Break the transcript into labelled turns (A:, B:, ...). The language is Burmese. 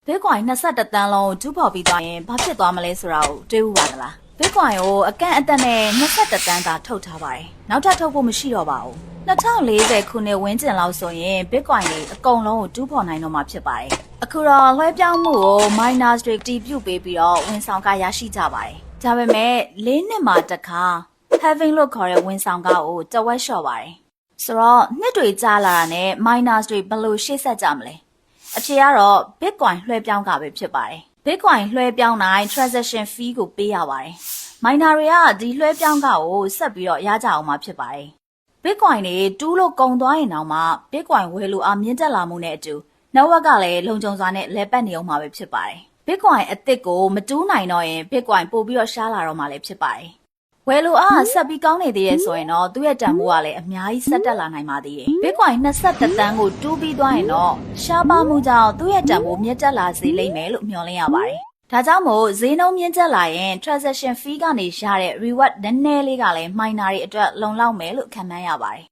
A: Bitcoin 20တန်းလုံးကျူးဖော်ပြီးသွားရင်ဘာဖြစ်သွားမလဲဆိုတာကိုတွေးဦးပါသလား Bitcoin ကိုအကန့်အသတ်နဲ့20တန်းသာထုတ်ထားပါတယ်နောက်ထပ်ထုတ်ဖို့မရှိတော့ပါဘူး2040ခုနှစ်ဝန်းကျင်လောက်ဆိုရင် Bitcoin တွေအကုန်လုံးကိုတူးဖော်နိုင်တော့မှာဖြစ်ပါတယ်အခုတော့လွှဲပြောင်းမှုကို miners တွေတည်ပြုပေးပြီးတော့ဝန်ဆောင်ခရရှိကြပါတယ်ဒါပေမဲ့၄နှစ်မှာတစ်ခါ halving လို့ခေါ်တဲ့ဝန်ဆောင်ခကိုတဝက်လျှော့ပါတယ်ဆိုတော့နှစ်တွေကြာလာတာနဲ့ miners တွေဘယ်လိုရှေ့ဆက်ကြမလဲအဖြေကတော့ Bitcoin လွှဲပြောင်းကပဲဖြစ်ပါတယ် Bitcoin လွှဲပြောင်းတိုင်း transaction fee ကိုပေးရပါတယ် miner တွေကဒီလွှဲပြောင်းကကိုဆက်ပြီးတော့ရကြအောင်မှာဖြစ်ပါတယ် Bitcoin တွေတူးလို့ကုန်သွားရင်တောင်မှ Bitcoin ဝယ်လို့အားမြင့်တက်လာမှုနဲ့အတူ network ကလည်းလုံခြုံစွာနဲ့လဲပတ်နေအောင်မှာပဲဖြစ်ပါတယ် Bitcoin အသစ်ကိုမတူးနိုင်တော့ရင် Bitcoin ပို့ပြီးတော့ရှားလာတော့မှာလည်းဖြစ်ပါတယ်ဝယ်လို့အားဆက်ပြီးကောင်းနေသေးရဲ့ဆိုရင်တော့သူ့ရဲ့တန်ဖိုးကလည်းအများကြီးဆက်တက်လာနိုင်ပါသေးတယ်။ Bitcoin 20တန်းကိုတူးပြီးသွားရင်တော့ရှားပါမှုကြောင့်သူ့ရဲ့တန်ဖိုးမြင့်တက်လာစေလိမ့်မယ်လို့မျှော်လင့်ရပါတယ်။ဒါကြောင့်မို့ဈေးနှုန်းမြင့်တက်လာရင် transaction fee ကနေရတဲ့ reward နည်းနည်းလေးကလည်း miner တွေအတွက်လုံလောက်မယ်လို့ခန့်မှန်းရပါတယ်။